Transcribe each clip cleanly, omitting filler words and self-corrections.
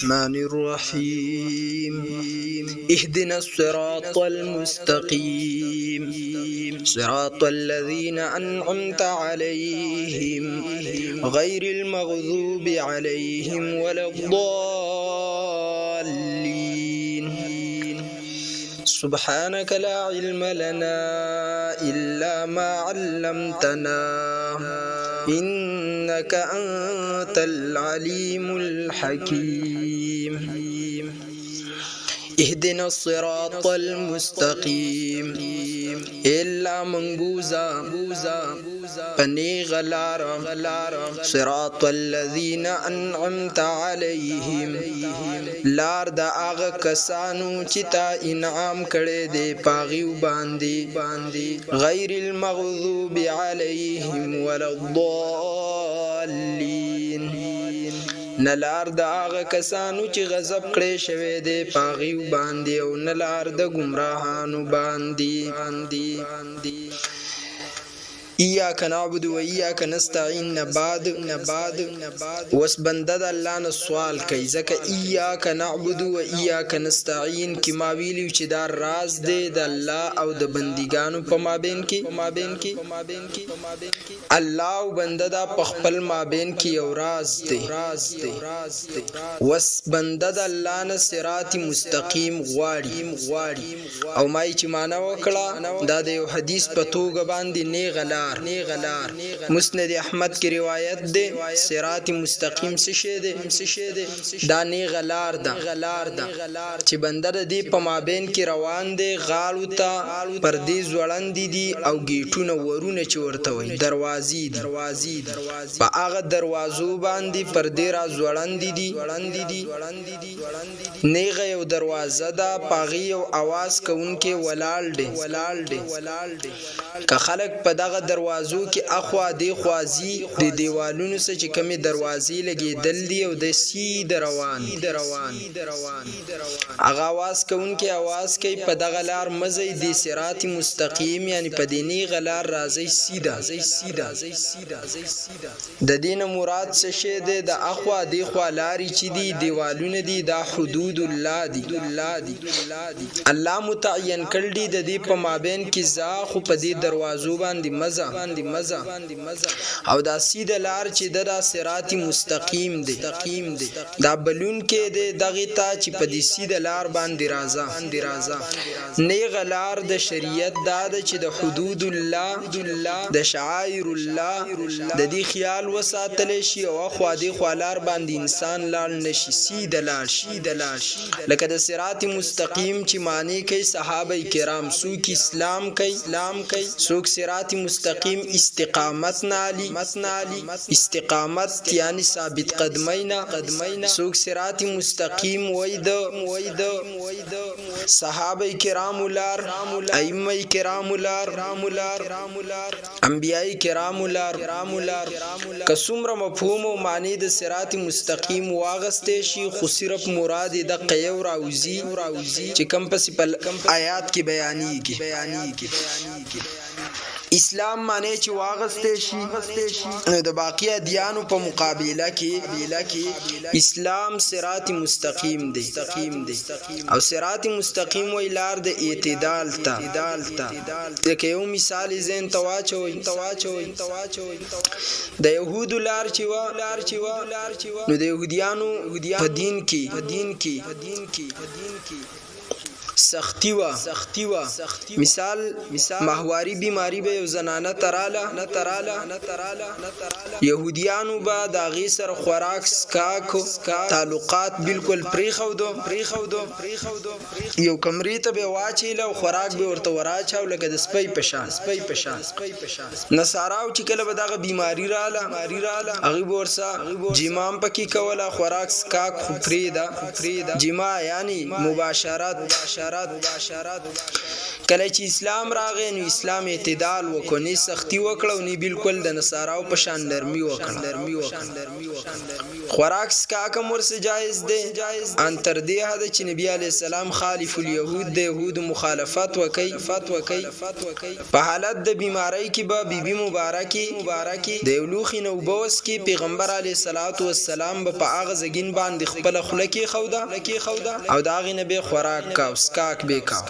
الرحمن الرحيم اهدنا الصراط المستقيم صراط الذين أنعمت عليهم غير المغضوب عليهم ولا الضالين سبحانك لا علم لنا إلا ما علمتنا إنك أنت العليم الحكيم اهدنا الصراط المستقيم إلا منبوزا فنيغ لارا صراط الذين أنعمت عليهم لار دا آغا کسانو چتا انعام کړي دي پاغیو باندې غیر المغضوب عليهم ولا الضالين نلار دا آغا کسانو چې غضب کړي شوی دي پاغیو باندې او نلار دا گمراهانو باندې إياك نعبد وإياك نستعين نباد وسبندد الله نه سوال کوي ځکه إياك نعبد وإياك نستعين کی ما ویلیو چې دا راز دی د الله او د بندګانو په مابین کې الله او بنده دا په خپل مابین کې یو راز دی وسبندد الله نه صراط مستقیم غواړي او مای چې معنا وکړه دا د یو حدیث په توګه باندې نه غلا مسند احمد کی روایت دے صراط مستقیم څه شی دی دا نه غلار ده چې بندر دی په مابین کې روان دی غاړو ته پردې زوړند دي او گیټونه ورونه چې ورته وي دروازې دي په هغه دروازو باندې پردې را زوړند دي نیغه یو دروازه ده پاغي یو आवाज کوونکې ولاړ دی که خلک په دغه دروازو کې اخوا دی خوازي د دیوالونو سره چې کمی دروازې لګېدل دي او د سیده روان هغه आवाज کوونکې आवाज کوي په دغه لار مزي د صراط مستقیم یعنی په دیني غلار راځي سیده د دین مراد څه شه ده د اخوا دی خوا لاري چې دی دیوالونه دي دا حدود الله دي الله متعین کړل دي د دې په مابین کې ځا خو په دې دروازو باندې مزه او دا سیده لار چې د صراط مستقیم دی دا بلون کې د دغه تا چې په دې سیده لار باندې راځه نه غلار د شریعت دا چې د حدود الله د شعائر الله د دې خیال وساتل شي او خو دې خلار باندې انسان لار نشي سیده لار لکه د صراط مستقیم چې معنی کوي صحابه کرام سو کی اسلام کوي سوک صراط مستقیم استقامت نالی استقامت یعنی ثابت قدمینا سوک صراط مستقیم وید صحابه کرام لار ائمه کرام لار انبیاء کرام لار کسمره مفهوم او معنی د صراط مستقیم واغسته شي خو صرف مراد د قیو راوزی چې کم پس آیات کې بیانېږي اسلام معنی چې واغسته شي د باقی ادیانو په مقابله کې اسلام صراط مستقیم دی او صراط مستقیم وی لار د اعتدال ته لکه یو مثال زین تواچوي د يهودو لار چې نو د يهوديانو په دین کې سختی وا مثال ماهواری بیماری به یو زنانه تراله يهوديانو با د غي سر خوراک سکاکو تعلقات بالکل پریخودو یو کمرې ته به واچیل او خوراک به ورته وراچاو لکه د سپي پشان نصاراو چې کله به دغه بیماری رااله هغه ورسا جمام پکې کوله خوراک سکاک خپریدا جما یعنی مباشرت کله چې اسلام راغی نو اسلام اعتدال وکړ، نه سختی وکړه، نه بالکل د نصاراو په شان نرمي وکړه. خوراک سکاکم ورسه جایز دی ان تر دې حد چې نبی علی السلام خالف الیهود د یهود مخالفت وکي په حالت د بیماری کې به بیبي مبارکي د یولوخي نو بوس کې پیغمبر علی صلوات و سلام په اغه زګین باندې خپل خله کې خودا او داغه نبی خوراک کا سکاک به کا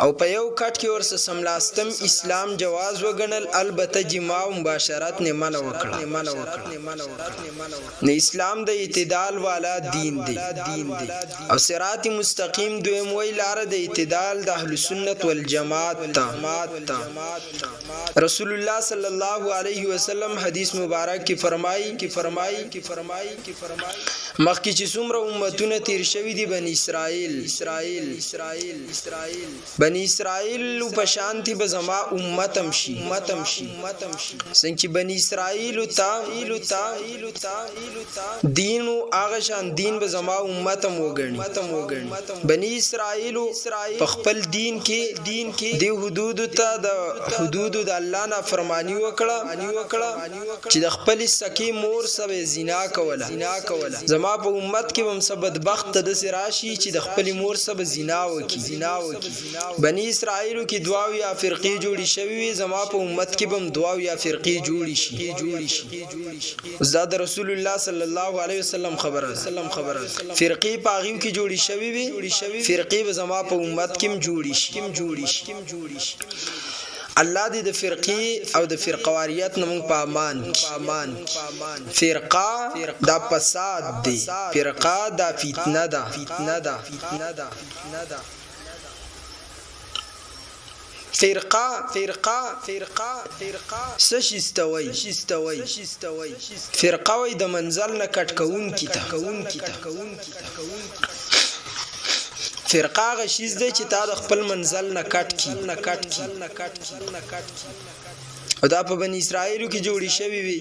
او په یو کټ کې ورسره سملاستم اسلام جواز وګڼل، البته جما مباشرت نه منع وکړه. نه اسلام د اعتدال والا دین دی او صراط مستقیم دویم وی لار د اعتدال د اهل سنت والجماعت ته. رسول الله صلی الله علیه وسلم حدیث مبارک کې فرمایي مخکې چې څومره امتونه تیر شوي دي بنی اسرائیل بنی اسرائیل په شانتی به زما امتم شي څنګه چې بنی اسرائیل ته دین او هغه شان دین به زما امتم وګڼي. بنی اسرائیل په خپل دین کې د حدود ته د حدود د الله نه فرمانی وکړه چې د خپل سکی مور سره زنا کوله. زما په امت کې هم بدبخت د سراشي چې د خپل مور سره زنا وکي. بنی اسرائیل کې دواو یا فرقې جوړي شوی، زما په امت کې بم دواو یا فرقې جوړي شي. زاد رسول الله صلی الله علیه وسلم خبره فرقې پاغیو کې جوړي شوی وي، فرقې به زما په امت کې جوړي شي. الله دې د فرقې او د فرقواریت نمون په امان. فرقه دا فساد دی، فرقه دا فتنه ده. فرقه سشستوي فرقه وي د منزل نه کټ کون کیته. فرقه غشیز دی چې تا د خپل منزل نه کټ کی او دا په بنی اسرائیلو کې جوړی شوی وي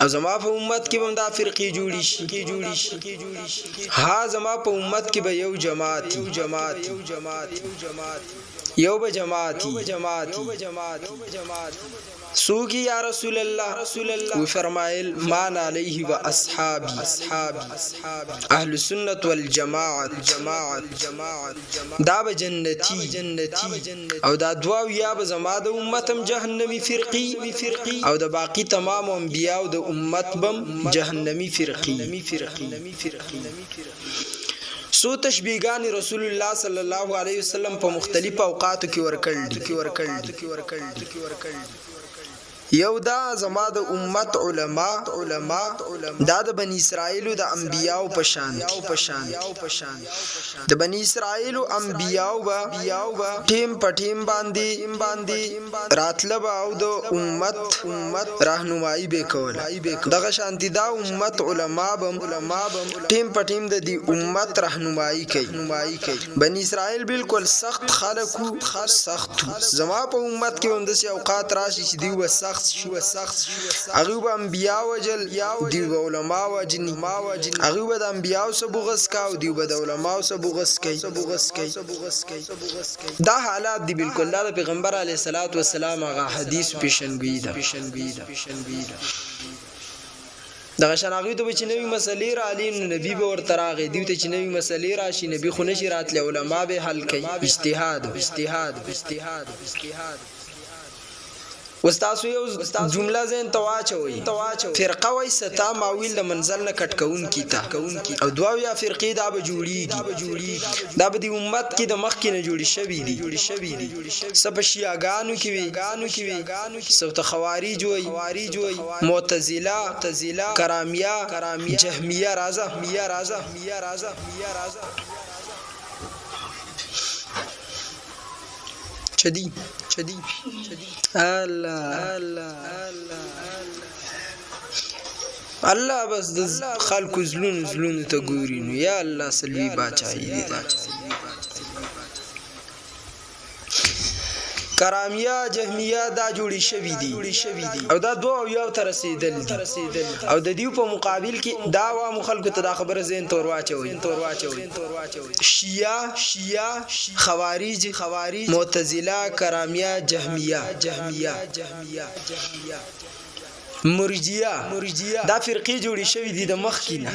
او زما په امت کې هم دا فرقې جوړی شي. ها زما په امت کې به یو جماعت سوگی یا رسول الله و فرمایل مان علیه و اصحابی اهل سنت والجماعت دا به جنتی او دا دواو یا به زما د امتم جهنمی فرقی او د باقی تمام انبیاء او د امت بم جهنمی فرقی. سو تشبیهان رسول الله صلی الله علیه وسلم په مختلف اوقاتو کې ورکړل. یو دا زما د امت علما دا د بنی اسرائیل د انبیاء په شان د بنی اسرائیل انبیاء با ټیم پټیم باندې راتلب او د امت راهنمایي به کول. دغه شانتی دا امت علما بم ټیم پټیم د دې امت راهنمایي کوي. بنی اسرائیل بالکل سخت خلکو زما په امت کې هم د اوقات راشي چې دی و سخت هغه به انبیاء وجل دی به علما وجنی هغه به د انبیاء سره بغض کا او دی به د علماء سره بغض کوي. دا حالات دی بالکل د پیغمبر علیه الصلاۃ والسلام هغه حدیث پیشنګوئی ده. دغه شناغي ته چې نوې مسلې را علي نبی به ورته راغی دی ته چې نوې مسلې راشي نبی خو نشي راتله علما به حل کوي. اجتهاد وستاسو یو جمله زین تواچوي فرقه وای ستا ماویل د منزل نه کټ کون کیتا او دواو یا فرقې دا به جوړیږي دا به د امت کې د مخ کې نه جوړی شوی دي سب شیعاګانو کې وي سو ته خوارج وي معتزله کرامیه جهمیه رازه چدی الله بس د خلق زلون ته ګوري نو یا الله سلوی باچای دي. کرامیه جهمیه دا جوړی شوی دي او دا دوه یو تر رسیدل دي او د دیو په مقابل کې دا وا مخالکو ته دا خبره زین تور واچوي شیعه خوارج معتزله کرامیه جهمیه مرجیه دا فرقې جوړې شوې دي د مخکینه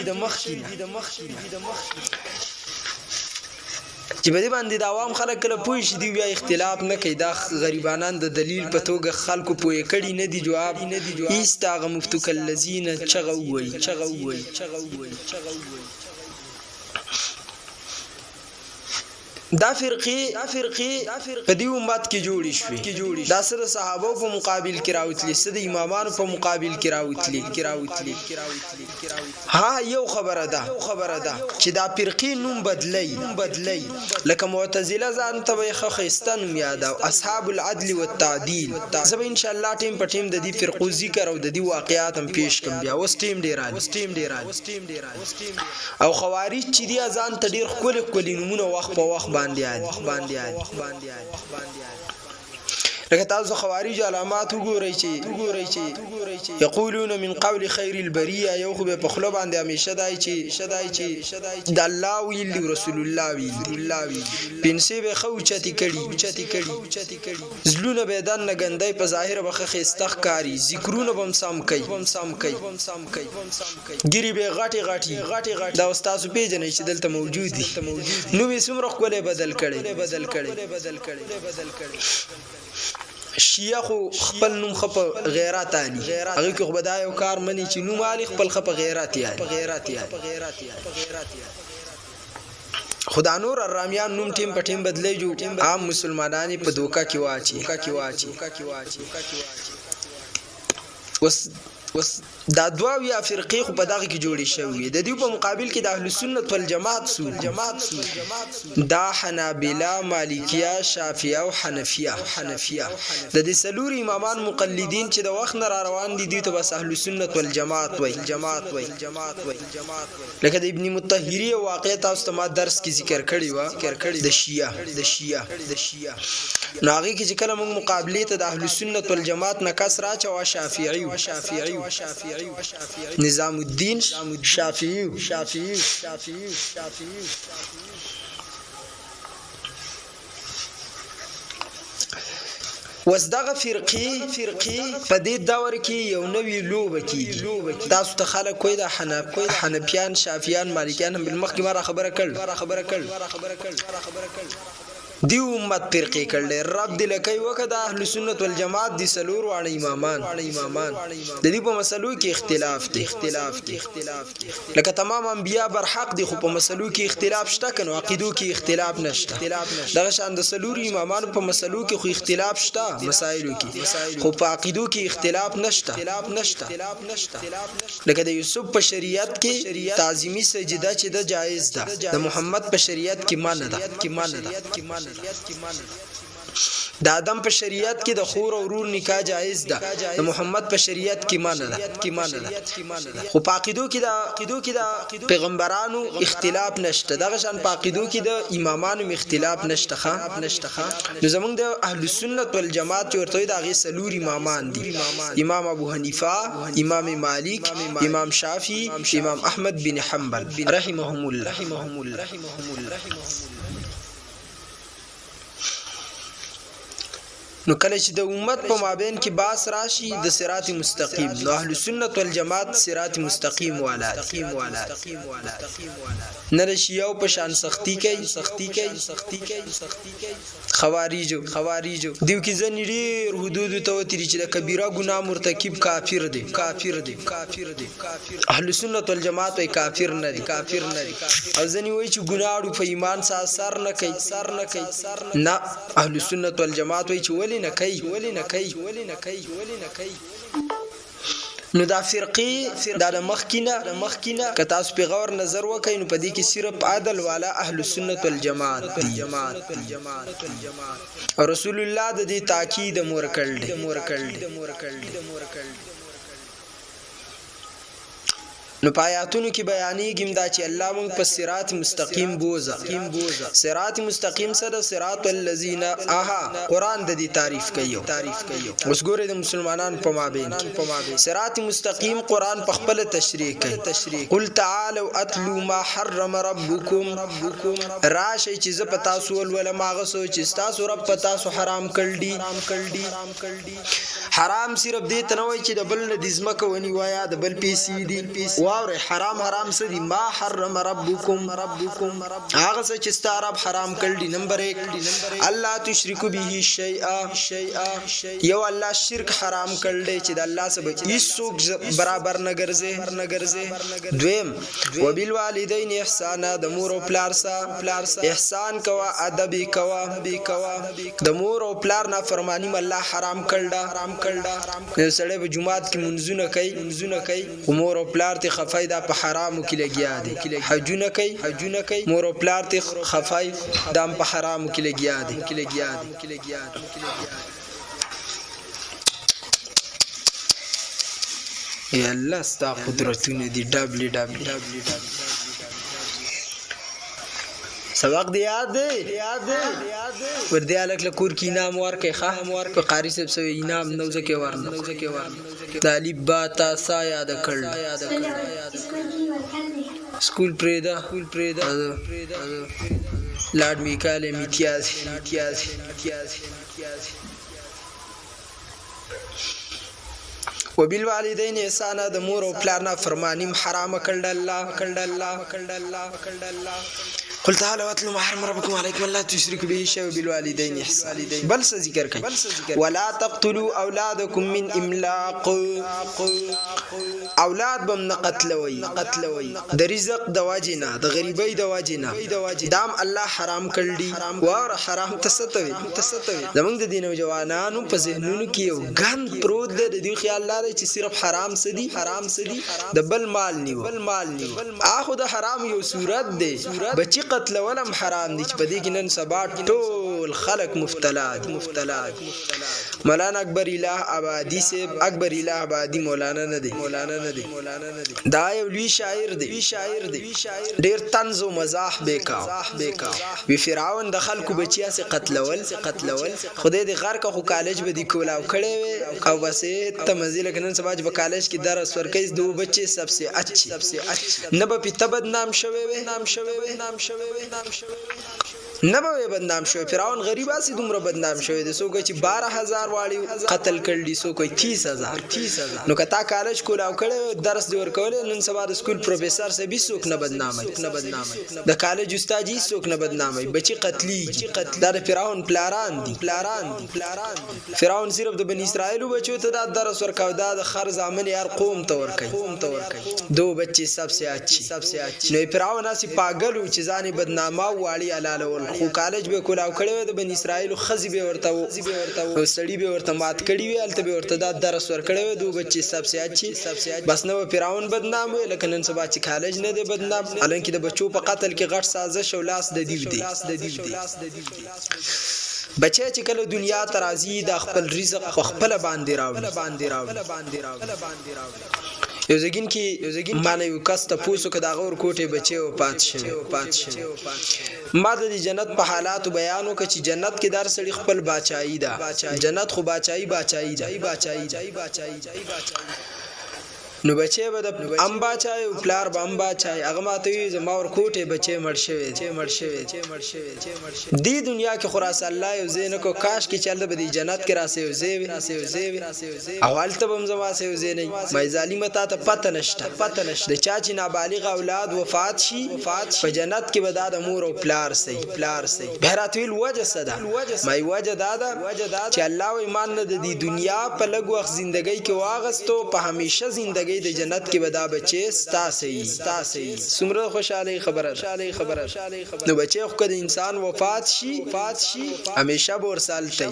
چې په دې باندې د عوام خلک کله پوه شي دی بیا اختلاف نه کوي دا غریبانان د دلیل په توګه خلکو پوه کړي نه دي جواب ایستاغه مفتوک الذین چغوي دا فرقې په دې امت کې جوړې شوې دا سره صحابه په مقابل کې راوتلي سره امامانو په مقابل کې راوتلي ها یو خبره ده چې دا فرقې نوم بدلی لکه معتزله ځان ته خيستان یاد او اصحاب العدل والتعديل زه ان شاء الله ټیم په ټیم د دې فرقو ذکر او د دې واقعیات هم پیش کوم بیا اوس ټیم ډیر او خوارج چې دی ځان ته ډیر خپل نمونه وخت په وخت باندې لکه تاسو خوارج علامات وګورئ چې یقولون من قول خیر البریه یو خو په خلو باندې همیشه دای چې د الله ویل رسول الله ویل پنسه به خو چتی کړي زلونه به دان نه غندای په ظاهر بخه خستخ کاری ذکرونه بم سم کوي ګری به غاټي دا استاد پیژنې چې دلته موجود دي نو به سمره کوله بدل کړي شیعه خو خپل نوم خپ غیرت علی هغه کو بدای او کار منی چې نوم علی خپل خپ غیرت علی خدا نور الرامیان نوم ټیم په ټیم بدلی جو عام مسلمانانی په دوکا کې واچي وس دا دوا یا فرقې خو په دغه کې جوړې شوې د دې په مقابل کې د اهل سنت والجماعت دا حنابلہ مالکیه شافعیه او حنفیه د دې سلور امامان مقلدین چې د وخت نه روان دي ته بس اهل سنت والجماعت وای لکه د ابن مطهری واقعه تاسو ته ما درس کې ذکر کړی و د شیعه ناغي کې چې کله موږ مقابله ته د اهل سنت والجماعت نه کس راچ او شافعی نظام الدین شافعی وسدغه فرقې په دې دور کې یو نوې لوبه کیږي تاسو ته خلک کوی د حنفیان شافعیان مالکیان هم بالمخ کې ما خبره کړ دی امت فرقې کړل رب دې لکې وکړه اهل سنت والجماعت دي سلور وانه امامان د دې په مسلو کې اختلاف دي لکه تمام انبیا بر حق دي خو په مسلو کې اختلاف شته کنو عقیدو کې اختلاف نشته دغه شان د سلور امامان په مسلو کې خو اختلاف شته مسائلو کې خو په عقیدو کې اختلاف نشته لکه د یوسف په شریعت کې تعظیمی سجده چې د جایز ده د محمد په شریعت کې مانه ده د آدم په شریعت کې د خور او ورور نکاح جایز ده د محمد په شریعت کې مانه ده خو په عقیدو کې د پیغمبرانو اختلاف نشته دغه شان په عقیدو کې د امامانو اختلاف نشته نو زمونږ د اهل سنت والجماعت ورته د هغه سلور امامان دي امام ابو حنیفه امام مالک امام شافعی امام احمد بن حنبل رحمهم الله نو کله چې د امت په مابین کې باس راشي د صراط مستقیم نو اهل سنت والجماعت صراط مستقیم والا نه رشي یو په شان سختی کوي خوارجو دیو کې ځنیری حدود ته وتري چې د کبیره ګناه مرتکب کافر دی اهل سنت والجماعت وای کافر نه دي او ځنی وای چې ګناړو په ایمان سره سر نه کوي نه اهل سنت والجماعت وای چې ولی نه کوي نو دا فرقې دا د مخکینه که تاسو په غور نظر وکئ نو په دې کې صرف عدل والا اهل سنت والجماعت دي رسول الله د دې تاکید مور کړل نو پایاتونو کې بیانېږي دا چې الله موږ په صراط مستقیم بوزه صراط مستقیم سره صراط الذین قرآن د دې تعریف کوي اوس ګوره د مسلمانانو په مابین کې صراط مستقیم قرآن په خپل تشریح کوي قل تعالوا اتلوا ما حرم ربکم راشي چې ز پتا سول ولا ماغه سو چې تاسو رب پتا سو حرام کړی حرام صرف دې تنوي چې د بل د ځمکه ونی وایا د بل پیسې دي واوري حرام سدي ما حرم ربکم هغه څه چې ستاره حرام کړی نمبر 1 الله تشرکو به شیئا یو الله شرک حرام کړی چې د الله سره هیڅ برابر نه ګرځي دویم وبالوالدین احسانا د مور او پلار سره احسان کوا ادب کوا د مور او پلار نه فرمانی الله حرام کړل سړی په جمعات کې منځونه کوي مور او پلار ته خفای دا په حرامو کې لګیا دي حجونه کوي مور او پلار ته خفای دا په حرامو کې لګیا دي یا الله ستا قدرتونه دي www سبق دی یاد ور دی الک لکور کی نام ورکه خام په قاری صاحب سو انعام نو زکه ورنه طالب با تا سا یاد کړل سکول پریدا لارد میکال امتیاز وبالوالدین احسانا د مور او پلار نه فرمانی حرام کړل الله قل تعالوا واتلوا ما حرم ربكم عليكم ولا تشركوا به شيئا وبالوالدين احسانا بل څه ذکر کوي ولا تقتلوا اولادكم من املاق اولاد بم نه قتلوي د رزق د واجینا د غریبۍ د واجینا دام الله حرام کړی او حرام تستوي زمونږ د دین او جوانانو په ذهنونو کې یو ګن پروت دی د دې خیال لري چې صرف حرام سدي د بل مال نیو اخو د حرام یو صورت دی بچی قتل ولم حرام دي چې په دې کې نن سبا ټول خلق مفتلا مولانا اکبر الہ آبادی سے اکبر الہ آبادی مولانا نه دی دا یو لوی شاعر دی ډیر طنز او مزاح بیکا وی فرعون د خلکو بچیا سے قتلول خدای دې غر کا خو کالج به دی کولاو کړي او بس ته مزیل کنن سبا په کالج کې درس ورکې دو بچي سبسه اچھی نه به پته بدنام شوي نه به بدنام شوی فرعون غریب اسی دومره بدنام شوی د سوګه چې 12000 والی قتل کړلی سو کوئی 30000 نو کتا کالج کولاو کړي درس دی ورکول نن سبا د سکول پروفیسور سے 20 سوک نه بدنامي د کالج استاد جی سوک نه بدنامي بچی قتلی د فرعون پلاران دي فرعون صرف د بنی اسرائیل بچو ته د درس ورکاو د خر زامن یار قوم ته ورکي دو بچي سبسه اچھی نو فرعون اسی پاگل چې ځاني بدنامه والی علاله خو کالج به کولاو کړي د بنی اسرائیل خزي به ورته او سړی به ورته مات کړي وي الته به ورته د درس ور کړي دو بچي سبسه اچھی بس نو فرعون بدنام وي لکه نن سبا چې کالج نه دی بدنام الانکه د بچو په قتل کې غټ سازش او لاس د دیو دی بچي چې کله دنیا ترازی د خپل رزق خپل باندې راوړي یو ځګین معنی یو کس ته پوسو که دا غور کوټه بچي او پات شوی ما د جنت په حالات بیانو که چې جنت کې دار سړي خپل باچایی ده جنت خو باچایی نو بچي به د ام باچای او پلار به ام باچای هغه ماته زما ور کوټه بچي مړ شوی دی دنیا کې خراس الله یو زین کو کاش کې چل به دی جنت کې راسي اول ته بم زما سه یو زین مې ظالمه ته پته نشته د چا چې نابالغ اولاد وفات شي په جنت کې به د مور او پلار سي بهراتویل وجه صدا مې وجه دادا چې الله ایمان نه د دنیا په لګ وخت ژوندۍ کې واغستو په همیشه ژوندۍ د جنت کې ودا بچي ستاسي سمره خوشاله خبره نو بچي خو د انسان وفات شي همیشه بورسالتي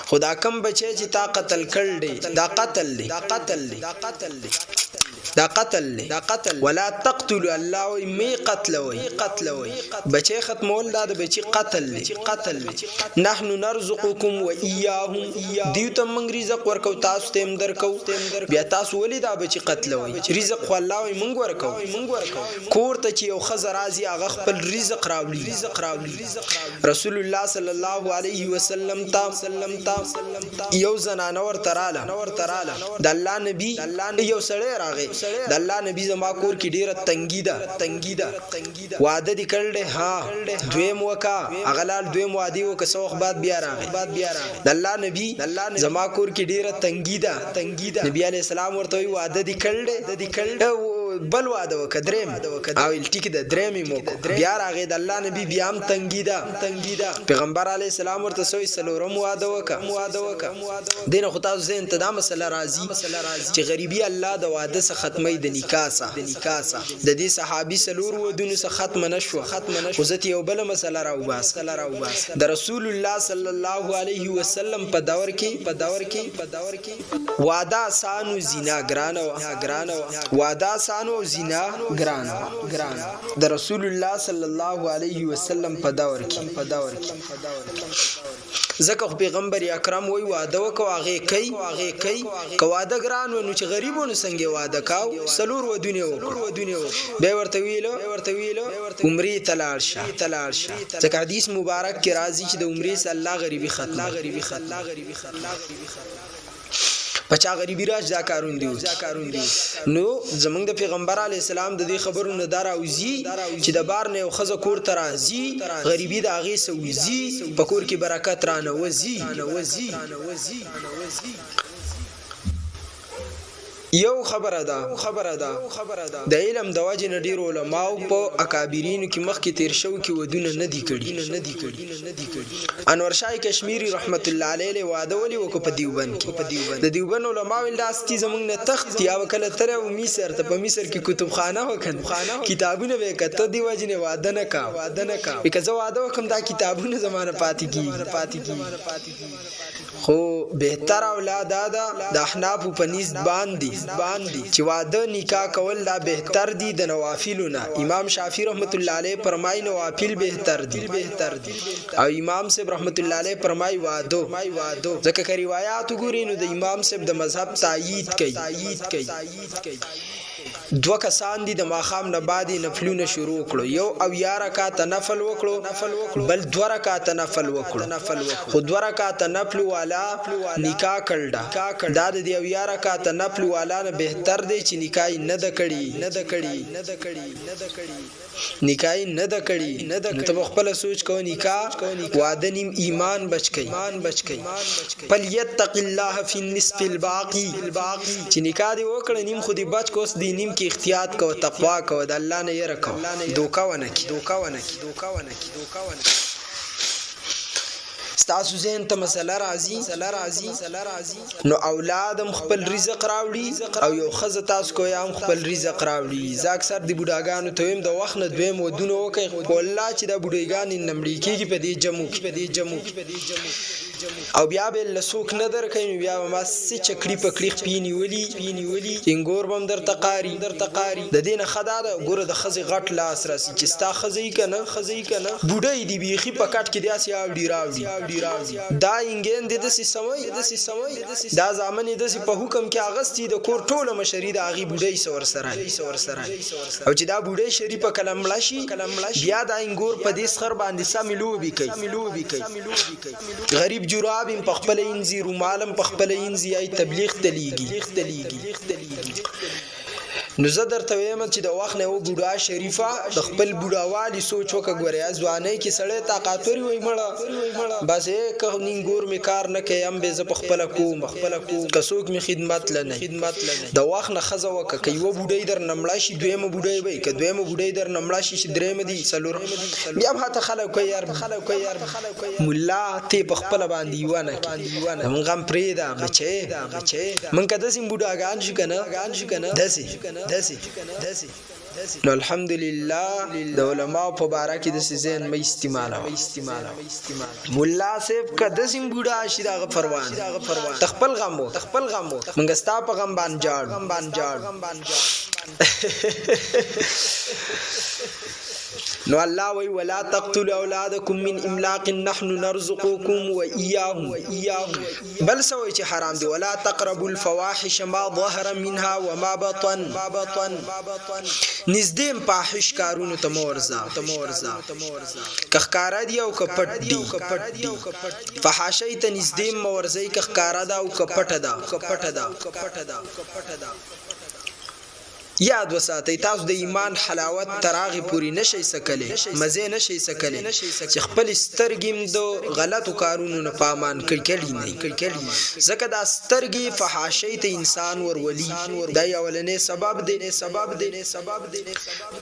خدا کم بچي چې تا قتل کړل دا قتل دی دا قتل ولا تقتلوا الله می قتلوي بچي ختمول دا بچي قتل نحنو نرزقكم و اياهم دیو ته موږ رزق ورکو تاسو ته درکو بیا تاسو ولې دا بچي قتلوي رزق خو الله وي موږ ورکو کور ته چې یو خزر راځي هغه خپل رزق راوړي رسول الله صلی الله علیه وسلم تا یو زنانه ورتراله د الله نبی یو سړی راغی د الله نبی زما کور کې ډیره تنګی ده وعده دې کړل ها دویم وکا اغلال دویم وادي وک سو وخت بعد بیا راغی د الله نبی زما کور کې ډیره تنګی ده نبی علی السلام ورته وعده دې کړل بل واده وک دریم او الټیک د درېمې مو بیا راغی د الله نبی بیا هم تنګی ده پیغمبر علی السلام ورته سوې سلورم واده وک دینه خو تاسو زه انتظام مسله راځي چې غریبی الله د واده څخه ختمي د نکاح د دې صحابي سلور ودونو څخه ختم نشو عزت یو بل مسله راوباس د رسول الله صلی الله علیه وسلم په دور کې واده سانو زنا ګرانه واده سانو زنا ګرانه د رسول الله صلی الله علیه وسلم په دور کې زکه پیغمبر اکرم وی واده وکاو هغه کوي واده ګران ونو چې غریبونو څنګه واده کاو سلور و دنیا به ورته ویلو عمرې تلال شه ځکه حدیث مبارک کې راځي چې د عمرې سره الله غریبي ختم بچا غریبی راج دا کارون دی نو زمونږ د پیغمبر علی السلام د دې خبرونو دار اوزی چې د بار نه خزه کور ترازی غریبی د اغه سوزی په کور کې برکت رانه وزي یو خبره ده د علم د وجه نه ډیر علماء په اکابرینو کې مخکې تیر شو کې ودونه نه دي کړي انور شاه کشمیری رحمت الله علیه واده ولي وک په دیوبند کې د دیوبند علماء ولداستي زمونږ نه تخت یا وکړه تر او مصر ته په مصر کې کتابخانه وکړ کتابونه وکړه دی وجه نه واده نه کا because واده وکم دا کتابونه زمانه پاتې کی خو بهتر اولاد د احناف په نس باندې چې واده نکاح کول لا بهتر دي د نوافلونه امام شافعی رحمت الله علیه فرمای نوافل بهتر دي او امام صاحب رحمت الله علیه فرمای واده ځکه که روایت وګورئ نو د امام صاحب د مذهب تایید کوي دو کسان دي د ماخام نه بعد نفلونه شروع کړو یو او یا رکعات نفل وکړو بل دو رکعات نفل وکړو خو دو رکعات نفل والا نکاح کړه دا د یو یا رکعات نفل والا نه بهتر دی چې نکاح نه د کړي ته خپل سوچ کو نکاح واده نیم ایمان بچ کئ پل یتق الله فی النصف الباقی چې نکاح دی وکړه نیم خودی بچ کوس دی نیم کې احتیاط کو تقوا کو د الله نه یې رکو دوکا ونه کی ستاسو ذهن ته مسله راځي نو اولادم خپل رزق راوړي او یو خزه تاسو کو یم خپل رزق راوړي زه اکثر د بوډاګانو ته ویم د وخت نه دویم ودونه وکي والله چې د بوډایګان نمړي کېږي په دې جمو او بیا به لسوک نه درکې بیا ما سې چکړی پکړی خپینی ولی انګور بم در تقاری د دینه خدا د ګوره د خزي غټ لاس راسي چې ستا خزي کنه بوډای دی بیخي پکټ کې دیاسي اوډی راوړي دا انګین د دې سموي دا ځامن د په حکم کې اغستی د کور ټوله مشری د اغي بوډای سور سره او چې دا بوډای شریف کلم لاشي بیا دا انګور په دې سخر باندې ساملو بي کوي غریب جراب په خپل انزي رومالم په خپل انزي ای تبلیغ تلیږي نو زه درته وایم چې د وخت نه و بوډا شریفه د خپل بوډاوالي سوچ وکړه ځواني کې سړی طاقتوري وای مړه بس که نینګور می کار نه کوم به ز په خپل کوم کڅوک می خدمت لنه د وخت نه خزه وکړه کې و بوډای در نمړا شي دویمه بوډای وای که دویمه بوډای در نمړا شي چې درېمه دي سلور بیا به ته خلک کوي یار مولا ته په خپل باندې ونه مونږ هم پرې دا بچي من کده سیم بوډاګان شي کنه داسي داسي نو الحمدلله د علماء په باره کې د سيزن مې استعماله مولا صاحب کده سیم بوډا شي دا پروان تخپل غمو منګ ستا په غم باندې جاړ نو الله وی ولا تقتلوا اولادکم من املاق نحن نرزقكم واياهم بل سوي چې حرام دي ولا تقربوا الفواحش ما ظهر منها وما بطن نزدیم فاحش کارونو ته مورزا کخکارا دی او کپټ دی فحاشی ته نزدیم مورزی کخکارا دا او کپټ دا یاد وساتئ تاسو د ایمان حلاوت تراغي پوری نشئ سکلې مزه نشئ سکلې چې خپل سترګیم دو غلطو کارونو نه پامان کړکړی نه ځکه دا سترګي فحاشی ته انسان ورولي دا اولنې سبب دی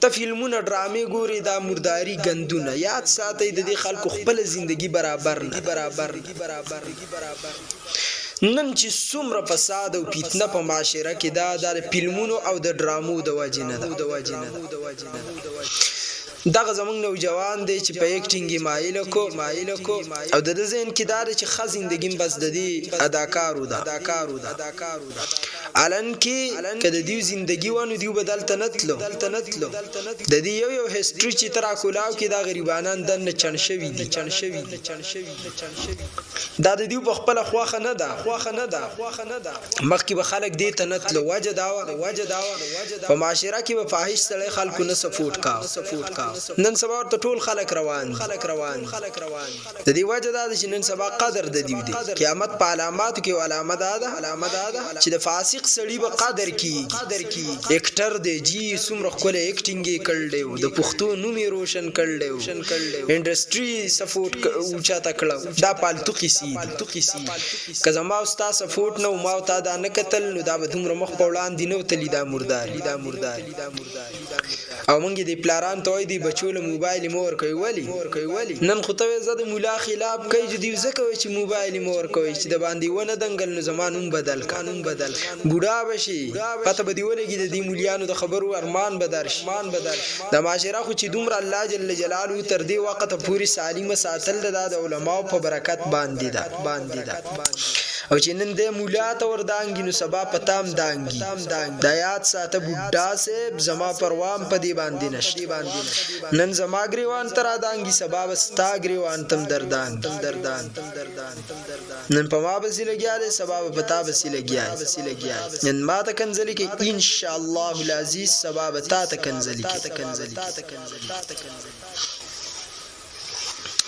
ته فلمونه ډرامې ګوري دا مرداري غندونه یاد ساتئ د دې خلکو خپل ژوندۍ برابر نن چې څومره فساد او فتنه په معاشره کې دا د فلمونو او د ډرامو د واجنه دغه زمونږ نوجوان دی چې په اکټینګ مایل کو او د ذهن کې دا چې خاص زندګیم بس د دې اداکارو ده علن کې کله دی زندگی وانه دی بدل تنتلو د دې یو هیستوري چې تر کولاو کې دا غریبانان دنه چنشوي دي دا د دې په خپل خواخه نه ده مخکې به خلک دې تنتلو وجه دا په معاشره کې به فاحش سره خلکو نه سپورټ کا نن سبا ته ټول خلک روان د دې وجه دا چې نن سبا قدر د دې دی قیامت په علاماتو کې علامه ده چې د فاسق سړي به قدر کی اکټر دی جی څومره کوله اکټینګ کړل د پښتو نوم روشن کړل انډستری سپورټ اوچا تکړه دا پالتو قصې کله ما استاد سپورټ نو ما تا دا نه کتل نو دا به دومره مخ په وړاندې نو تلی دا مردار او مونږ دې پلاران ته دی بچو له موبایل مور کوي ولی نن خو ته زده مولا خلاف کوي چې دی زکه چې موبایل مور کوي چې د باندې ونه دنګل نو زمانون بدل قانون بوډا بشي پته بدی ولګي د دې مولیانو د خبرو ارمان بدر د معاشره خو چې دومره الله جل جلاله تر دې وخت پوری سالمه ساتل د علماء په برکت باندې ده او چې نن د مولا ته وردانګي نو سبا پتام دانګي د یاد ساته بوډا سه زما پروام په دی باندې نشي نن زما گریوان تر دانګي سبا وستا گریوان تم دردان نن په ما بسی لګیاله سبا پتا بسی لګیاله نن ما ته کنځلي کې ان شاء الله العزیز سبا پتا ته کنځلي کې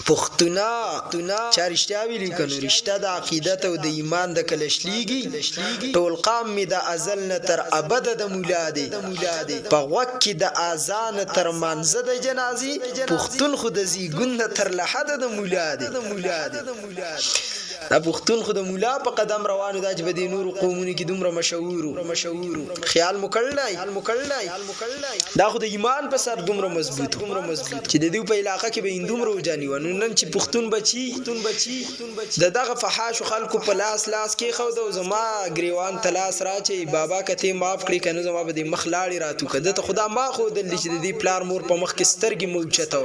پختونا چارشتیا ویلی کنو رشتہ د عقیدت او د ایمان د کلشلیږي ټول قام می د ازل نه تر ابد د مولاده په وخت کې د اذان تر منځ د جنازي پختون خود زی ګن تر لحد د مولاده دا پختون خود مولا په قدم روانو د جبدي نور قومونو کې دومره مشهور خیال مکړلای دا خود ایمان په سر دومره مضبوط چې د دې په علاقې کې به اندومره وجانی ونه نن چې پختون بچي دغه فحاش خلکو په لاس کې خو د زما گریوان تلاس راچي بابا کته معاف کړی کنه زما به د مخلاړی راتو کده ته خدا ما خو د چې د پلار مور په مخ کې سترګي موچته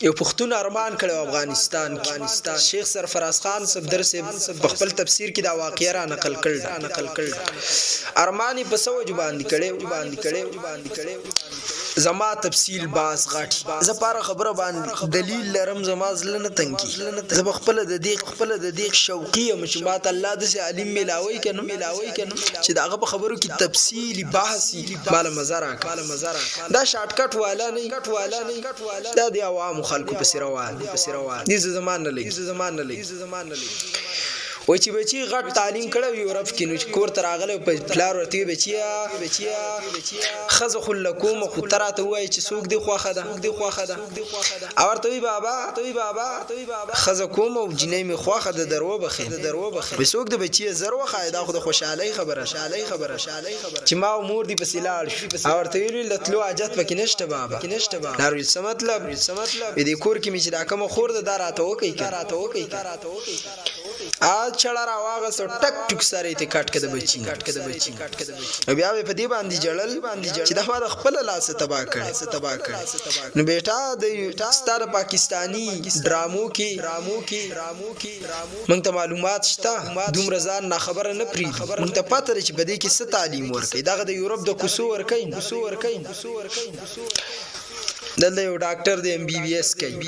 یو پختون ارمان کړو افغانستان کې شیخ سرفراز خان صفدر سے خپل تفسیر کې دا واقعیا را نقل کړل ارمانی په سو باندې کړي زما تفصیل باس غاټي زپاره خبره باندې دلیل لرم زما زلنه تنکی زب خپل د دې شوقي مشمات الله د عالم ملاوي کنه چې داغه په خبرو کې تفصیلی بحثي مال مزرا دا شارټ کټ والا نه دا د عوام خلکو په سیروان دې زمانه لګي وای چې بچي غټ تعلیم کړو یورپ کې نو کور تر اغله په پلار ورته بچیا خزو خلکوم خو تراته وای چې څوک دی خوخه ده او ورته بابا خزو کوم او جنې می خوخه ده درو بخې به څوک د بچي زرو خایدا خو د خوشالۍ خبره چې ما امور دی په سیلال او ورته ویل لتلو حاجت پکې نشته بابا ناروي مطلب دې کور کې می چې دا کوم خور ده راته وکي ا چړه را واغه سو ټک ټک سره ته کټ کده بچی بیا په دې باندې جړل چې د خپل لاس تبا کړي نو بیٹا د ستاره پاکستانی ډرامو کې مونږ ته معلومات شته دومره ځان نه خبره نه پری مونږ ته پته چې بده کې څه تعلیم ورکړي دغه د یورپ د کوسو ورکړي دلته یو ډاکټر د ام بي بي اس کوي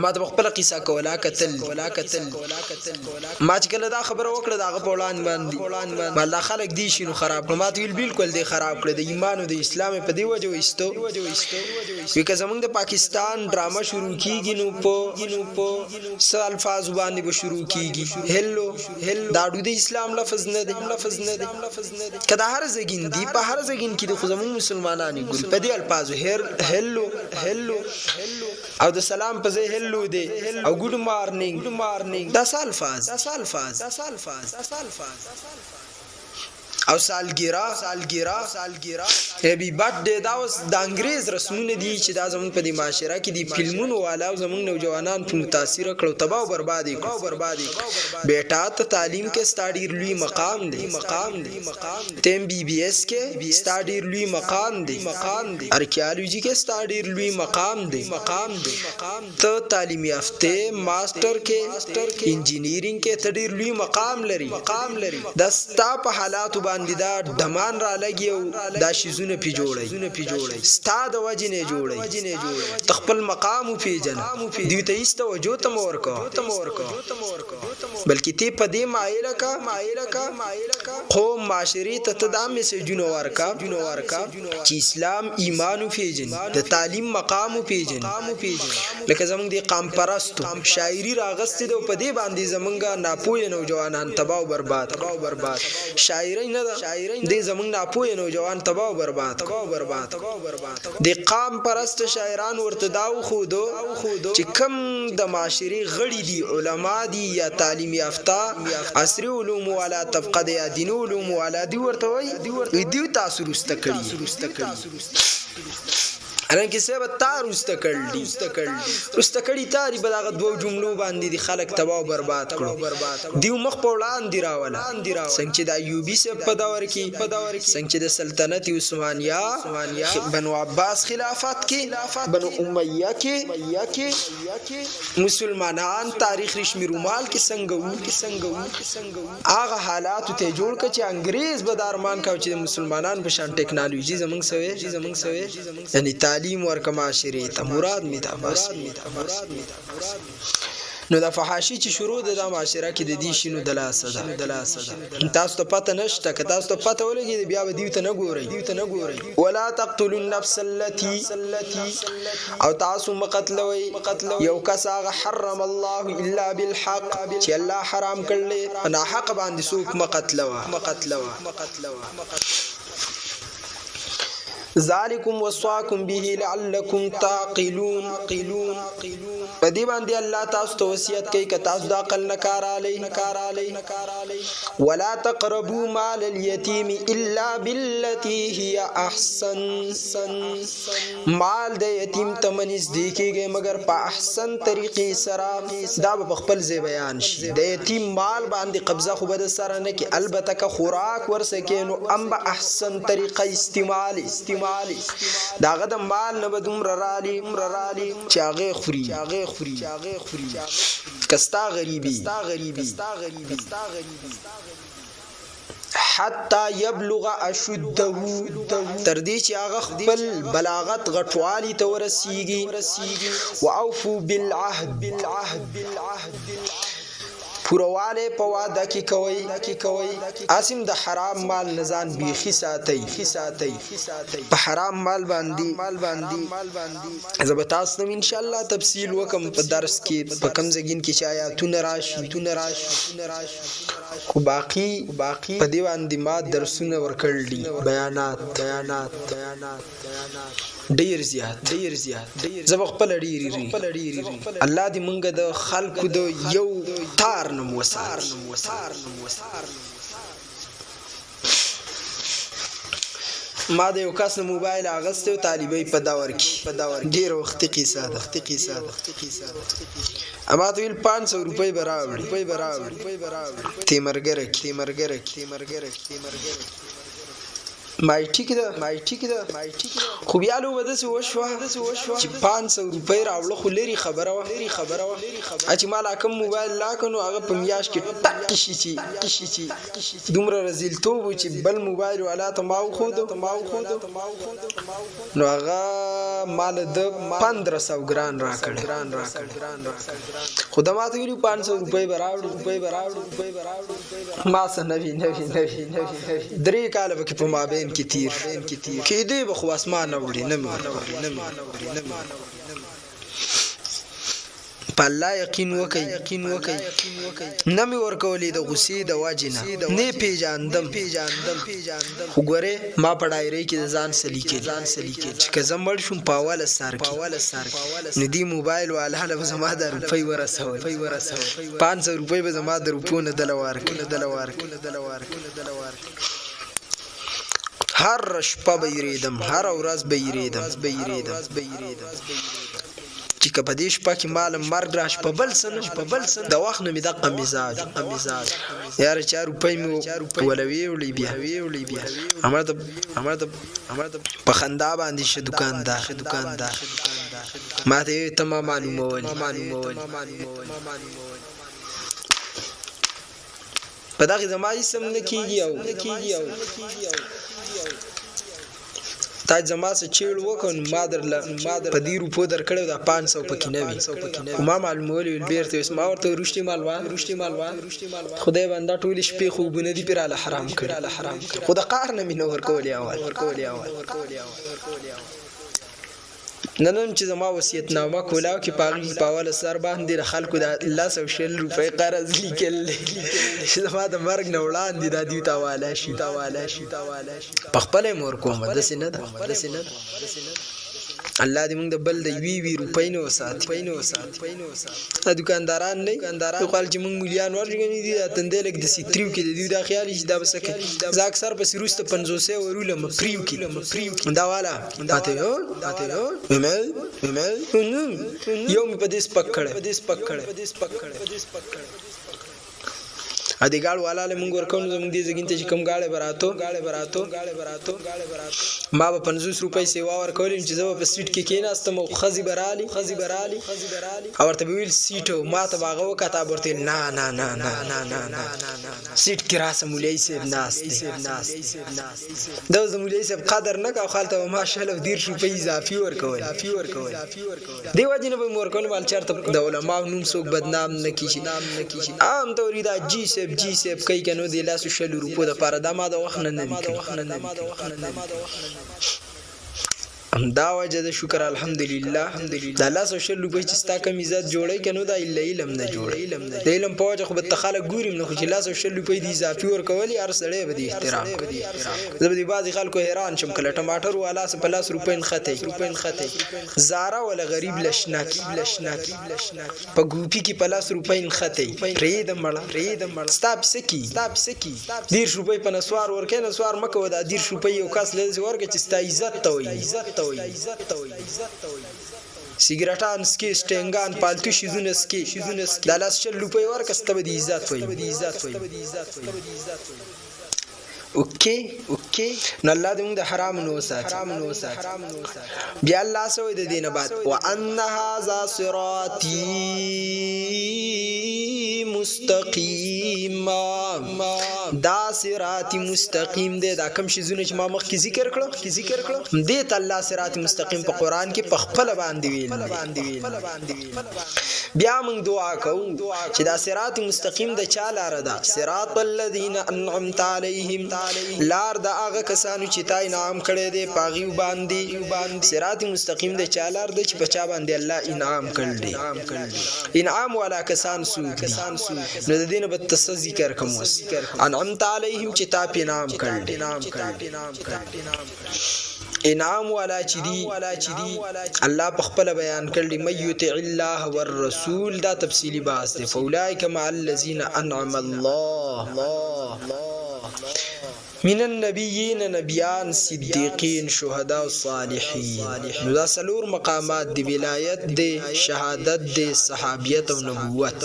ما ته خپل قصه کوله کتل ما چې کله دا خبره وکړه دا په وړاندې باندې بل خلک دي شنو خراب ما ته ویل بالکل دی خراب کړی د ایمان او د اسلام په دی وجه وستو وکه زمونږ د پاکستان ډرامه شروع کیږي نو په څه الفاظ باندې به شروع کیږي هلو دا د اسلام لفظ نه دی کله هر زګین دی په هر زګین کې د زمونږ مسلمانانو ګل په دې الفاظ هلو او د سلام په ځای هلو دی او ګډ مارنینګ دا الفاظ او سالګرا هپی برثډے دا اوس د انګريز رسمونه دي چې دا زموږ په دې معاشره کې دي فلمونو والا او زموږ نوجوانان په متاثر کړو تباہ او بربادي بیٹا ته تعلیم کې سټاډیر لوی مقام دی تم بي بي اس کې سټاډیر لوی مقام دی ارکیالوجي کې سټاډیر لوی مقام دی ته تعلیم یافته ماستر کې انجینیرینګ کې تډیر لوی مقام لري د ستا په حالات باندې دا دمان را لګي او دا شیزونه پی جوړي ستا د وجه نه جوړي تخپل مقام پیجن دی ته ایست وجو ته مورکو بلکې تی په دې مایله کا قوم معاشري ته تدام میسجونه ورکا چې اسلام ایمان پیجن د تعلیم مقام پیجن لکه زمونږ دی قام پرستو شاعری راغستې د په دې باندې زمونږه ناپوهه نوجوانان تباہ او برباد شاعری نه ده دې زمونږ ناپوهه نوجوان تباہ او برباد د قام پرست شاعران ورته داو خودو چې کم د معاشري غړي دي علما دي یا تعلیم یافته عصري علوم والا طبقه دي یا دیني علوم والا دي ورته وي دی تاسو رسته کړی الان کې څه به تار واستکړی تاری بلاغه دوه جملو باندې د خلک تباہ او برباد کړو دیو مخ په وړاندې راولا څنګه چې د ایوبی سه په داور کې څنګه چې د سلطنت عثمانیه بنو عباس خلافت کې بنو امیہ کې مسلمانان تاریخ رسمي رومال کې څنګه هغه حالات ته جوړ کړي چې انګريز به دارمان کاو چې مسلمانان په شان ټیکنالوژي زمنګ سوي یعنی تعلیم ورکه معاشري ته مراد می دا بس نو دا فحاشي چې شروع د معاشره کې د دې شنو دلاسه تاسو ته پته نشته که تاسو ته پته ولګي بیا به دیو ته نه ګورئ ولا تقتلوا النفس التي او تاسو مقتلوي یو کس هغه حرم الله الا بالحق چې الله حرام کړل انا حق باندې سوق مقتلوا ذالکم وصاکم به لعلکم تعقلون پدې باندې الله تاسو ته وصیت کوي ک تاسو د عقل نه کار علي ولا تقربوا مال اليتيم الا بالتي هي احسن مال د یتیم ته نزدیکیږي مگر په احسن طریقې سره دا په خپل ځای بیان شي د یتیم مال باندې قبضه خو به سره نه کې البته که خوراک ورسکه نو ام به احسن طریقه استعمال داغه د مال نه بدوم رالي چاغه خوري کستا غریبی حتا يبلغ اشده تر دې چې هغه خپل بلاغت غټوالي ته ورسیږي واوفوا بالعهد پورواله په واده کې کوي اسیم د حرام مال نزان بیخي ساتي په حرام مال باندې زبتاس نو ان شاء الله تفصیل وکم په درس کې په کم زګین کې شایاتونه راشي خو باقی په دی باندې ما درسونه ورکړل دي بیانات ډیر زیات زب خپل ډیر الله دې مونږ د خلکو د یو تار نم وسار ما د یو کس موبایل اغسته طالبای په داور کې ډیر وخت قصه اما ته ویل 500 روپۍ برابر تیمرګره مای ټیک ده خو بیا له ودسه وشوه چې 500 روپۍ راوړل خو لري خبره و چې مال کوم موبایل لا کنو هغه په میاش کې ټک شي دومره رزیل توب چې بل موبایل ولا ته ماو خود نو هغه مال د 1500 ګران راکړ خو د ماته ویلو 500 روپۍ براوړ ما سنوي 3 کاله به په مابین کې تیر کې دې بخو اسمان وړي نه په الله یقین وکي نه مې ورکولې د غصې د واجنه نه پیژاندم خو ګوره ما په ډایری کې ځان سلیکې چې کزم مړ شم په واله سر نو دی موبایل والا له زما د روپۍ ورسول 500 روپۍ به زما د روپو نه دلوار هر شپه به یریدم هر ورځ به یریدم چې کله دې شپه کې مال مرګ راش په بل سن د وخت نه می دغه مزاج یار 4 روپۍ مې ولوي ولې بیا امر د په خندا باندې شه دکاندار ما ته تمام معلومول په دغه زمای سم نه کیږي او تاج زما سره چیل وکون مادر په دې روپو درکړو دا 500 پکې نه وي ما معلومول بیرته اسما ورته رښتې مالوان خدای بندا ټول شپې خوبونه دي پر ال حرام کړ خدای قهر نه مینه ورکول اول نن چې زما وصیت نامه کولاو کې پاغي پاول سر باندې خلکو د 100 روپۍ قرض لیکل چې زما د مرګ نه وړاندې د دې تاواله شي په خپل مور کوم د سینه الله دې موږ د بل د وی روپۍ نه وساتي دکانداران نه خپل چې موږ مليان ورګنی دي تندې لګ د سیتریو کې د دې د خیال چې دا بسکه زه اکثر په سروسته 500 ورول مپریو کې دا والا اته یو یو په دې سپک کړه ا دې ګاړ والا له مونږ ورکو نو زموږ دې زګین ته چې کم ګاړه براتو ما به 50 روپۍ سیوا ورکول چې زه په سیټ کې کېناستم او خزي برالی او ورته ویل سیټ ما ته باغه وکړه ورته نه سیټ کې راسه مولای سیب ناس دا زمولای سیب قدر نه کا خالته ماشاءالله 10 روپۍ اضافي ورکول دی وجنه به مور کول مال چرته د علماء نوم څوک بدنام نه کیږي عام توري دا جی سیب کوي کنو دی 100 روپو د پاره د ما د وخت نه دا وجه د شکر الحمدلله د الله سوشل روپۍ چې ستا کم عزت جوړی کنو دا علم نه جوړی د علم په وجه خو به تخاله ګوریم نو چې الله سوشل روپۍ دی اضافي ورکولي هر سړی به دی احترام زه به بعضی خلکو حیران شم کله ټماټر والا په 50 روپۍ خته زارا ولا غریب لشناک په ګروپی کې 50 روپۍ خته پرېدم مړه ستاب سکی 10 روپۍ په نسوار ورکې نسوار مکو دا 10 روپۍ یو کس لږ ورکې چې ستا عزت ته وي سیګریټان سکي سټنګان پالتو شیزونه سکي د 100 روپۍ ورکسته به دی عزت وي اوکے نو الله دې موږ د حرام نو ساتي بیا الله سوې د دینه بعد وان هذا صراطي مستقیم دا صراط مستقیم دې دا کوم شی زونه چې ما مخ کې ذکر کړو دې ته الله صراط مستقیم په قران کې په خپل باندې ویل بیا موږ دعا کوو چې دا صراط مستقیم د چا لار ده صراط الذين انعمت عليهم لار د هغه کسانو چې تا انعام کړی دی پاغي باندې صراط مستقیم د چا لار ده چې په چا باندې الله انعام کړی انعام والا کسان سوق دي نو د دینه په ذکر کوم انعمت عليهم چې تا په انعام کړی انعام والا چې دی الله په خپل بیان کړی مَن یطع الله والرسول دا تفصیلی بحث دی فاولئک مع الذین انعم الله من النبیین نبیان صدیقین شهدا او صالحین. نو دا څلور مقامات دی، ولایت دی، شهادت دی، صحابیت او نبوت.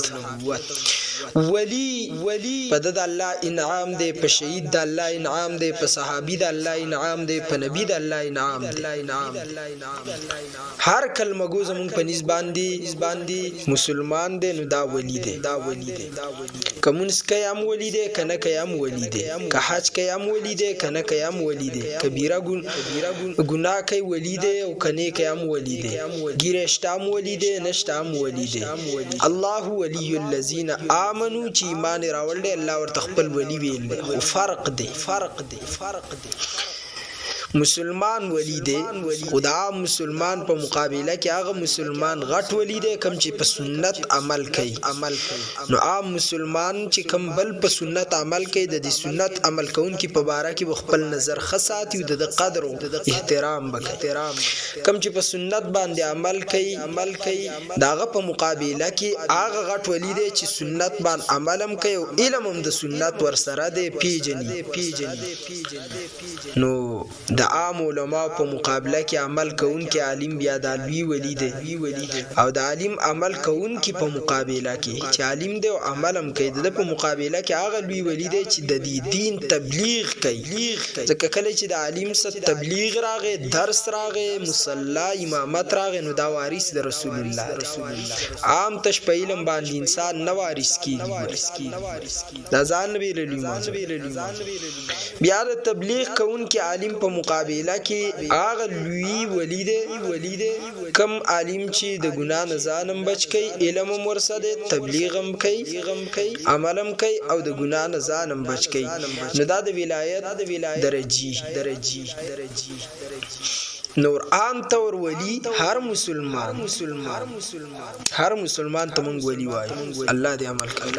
ولی په د الله انعام دی، په شهید د الله انعام دی، په صحابي د الله انعام دی، په نبی د الله انعام دی. هر کلمه گو زمون په نسبان دی مسلمان دی، نو دا ولی دی. کمونس کيام ولی دی، کنه کيام ولی دی، که حج کيام ولی دی، کنه کيام ولی دی، کبیره گناه کوي ولی دی او کنه کيام ولی دی، ګیرشتام ولی دی، نشتام ولی دی. الله ولی الذین آمنو چې ایمان راول دی، الله ورته خپل ولی ویل دی. خو فرق دی. مسلمان ولی دی، خدا مسلمان په مقابله کې هغه مسلمان غټ ولی دی کم چې په سنت عمل کوي. نو عام مسلمان چې کم بل په سنت عمل کوي، د دې سنت عمل کوونکي په باره کې خپل نظر خاصاتي او د قدر او احترام وکړي. کم چې په سنت باندې عمل کوي داغه په مقابله کې هغه غټ ولی دی چې سنت باندې عملم کوي او علم هم د سنت ورسره دی پیژني. نو د عام علماء په مقابله کې عمل کوونکی عالم بیا د لوی ولی دی، او د عالم عمل کوونکی په مقابله کې چې عالم دی او عملم کوي، د په مقابله کې هغه لوی ولی دی چې د دین تبلیغ کوي. ځکه کله چې د عالم سره تبلیغ راغی، درس راغی، مصلا امامت راغی، نو دا وارث د رسول الله. عام تش په علم باندې انسان نه وارث کیږي، دا ځان ویلې. بیا د تبلیغ کوونکی عالم په مقابله کې هغه لوی ولی دی کم عالم چې د ګناه نه ځانم بچ کوي، علم هم ورسره دی، تبلیغ هم کوي، عملم کوي او د ګناه نه ځانم بچ کوي. نو دا د ولایت درجی. نور عام طور ولی هر مسلمان ته مونږ ولی وایو. الله دې عمل کوي.